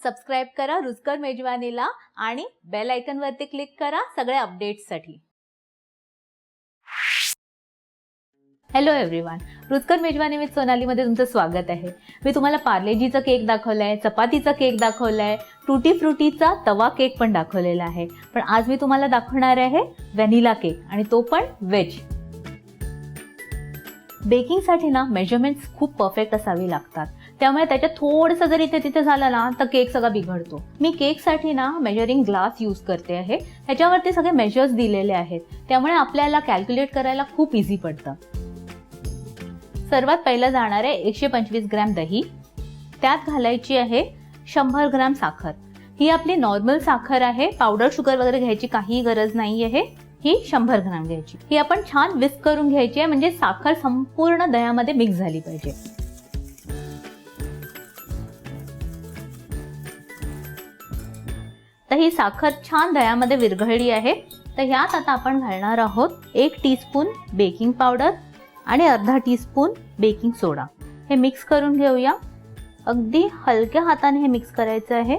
Subscribe करा रुचकर मेजवानीला आणि बेल आयकॉन वरती क्लिक करा सगळे अपडेट्ससाठी। हॅलो एव्हरीवन, रुचकर मेजवानी विथ सोनाली मध्ये तुमचं स्वागत आहे। मी तुम्हाला पार्लेजीचा केक दाखवलाय, चपातीचा केक दाखवलाय, टूटी फ्रुटीचा तवा केक पण दाखवलेला आहे। पण आज मी तुम्हाला दाखवणार आहे व्हॅनिला केक आणि तो पण वेज। बेकिंगसाठी ना मेजरमेंट्स खूप परफेक्ट असावी लागतात, त्यामुळे त्याच्यात थोडंसं जर इथे तिथे झालं ना तर केक सगळा बिघडतो। मी केकसाठी ना मेजरिंग ग्लास यूज करते आहे, ह्याच्यावरती सगळे मेजर्स दिलेले आहेत, त्यामुळे आपल्याला कॅल्क्युलेट करायला खूप इझी पडतं। सर्वात पहिलं जाणार आहे 125 ग्रॅम दही, त्यात घालायची आहे 100 ग्रॅम साखर। ही आपली नॉर्मल साखर आहे, पावडर शुगर वगैरे घ्यायची काही गरज नाही आहे। ही 100 ग्रॅम घ्यायची, ही आपण छान विस्क करून घ्यायची आहे, म्हणजे साखर संपूर्ण दह्यामध्ये मिक्स झाली पाहिजे। तर ही साखर छान दह्यामध्ये विरघळली आहे, तर ह्यात आता आपण घालणार आहोत 1 टीस्पून बेकिंग पावडर आणि अर्धा टीस्पून बेकिंग सोडा। हे मिक्स करून घेऊया, अगदी हलक्या हाताने हे मिक्स करायचं आहे।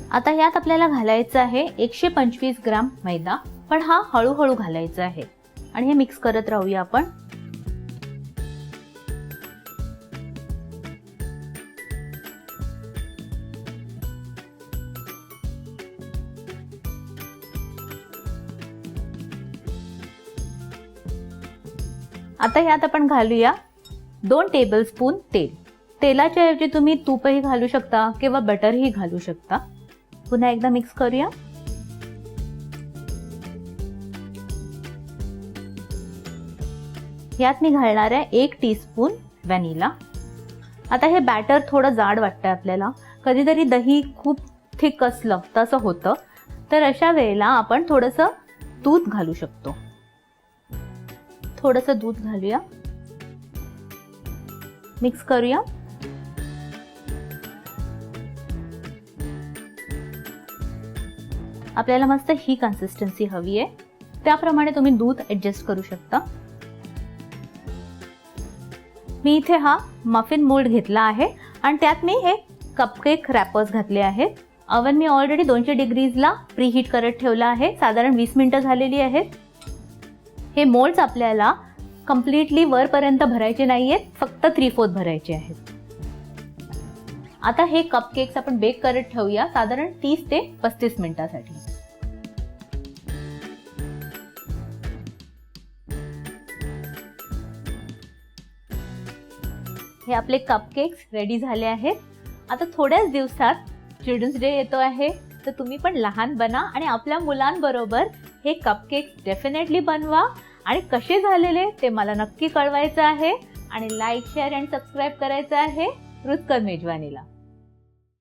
आता यात आपल्याला घालायचं आहे 125 ग्रॅम मैदा, पण हा हळूहळू घालायचा आहे आणि हे मिक्स करत राहूया आपण। आता यात आपण घालूया 2 टेबलस्पून तेल। तेलाच्या ऐवजी तुम्ही तूपही घालू शकता किंवा बटरही घालू शकता। पुन्हा एकदा मिक्स करूया। यात मी घालणार आहे 1 टीस्पून व्हॅनिला। आता हे बॅटर थोडं जाड वाटतं आपल्याला, कधीतरी दही खूप थिक असलं तसं होतं, तर अशा वेळेला आपण थोडंसं दूध घालू शकतो। थोडंसं दूध घालूया, मिक्स करूया। आपल्याला मस्त ही कन्सिस्टन्सी हवी आहे, त्याप्रमाणे तुम्ही दूध ऍडजस्ट करू शकता। मी इथे हा मफिन मोल्ड घेतला आहे आणि त्यात मी हे कपकेक रॅपर्स घातले आहेत। ओव्हन मी ऑलरेडी 200 डिग्रीजला प्रीहीट करत ठेवला आहे, साधारण 20 मिनिटं झालेली आहेत। हे मोल्ड्स आपल्याला कम्प्लिटली वरपर्यंत भरायचे नाहीयेत, फक्त 3/4 भरायचे आहेत। आता हे कपकेक्स आपण बेक करत ठेवूया साधारण 30 ते 35 मिनिटांसाठी। हे आपले कपकेक्स रेडी झाले आहेत। आता थोड्याच दिवसात चिल्ड्रन्स डे येतो आहे, तर तुम्ही पण लहान बना आणि आपल्या मुलांबरोबर हे कपकेक्स डेफिनेटली बनवा आणि कसे झालेले ते मला नक्की कळवायचं आहे। आणि लाईक, शेअर आणि सबस्क्राईब करायचं आहे रुचकर मेजवानीला।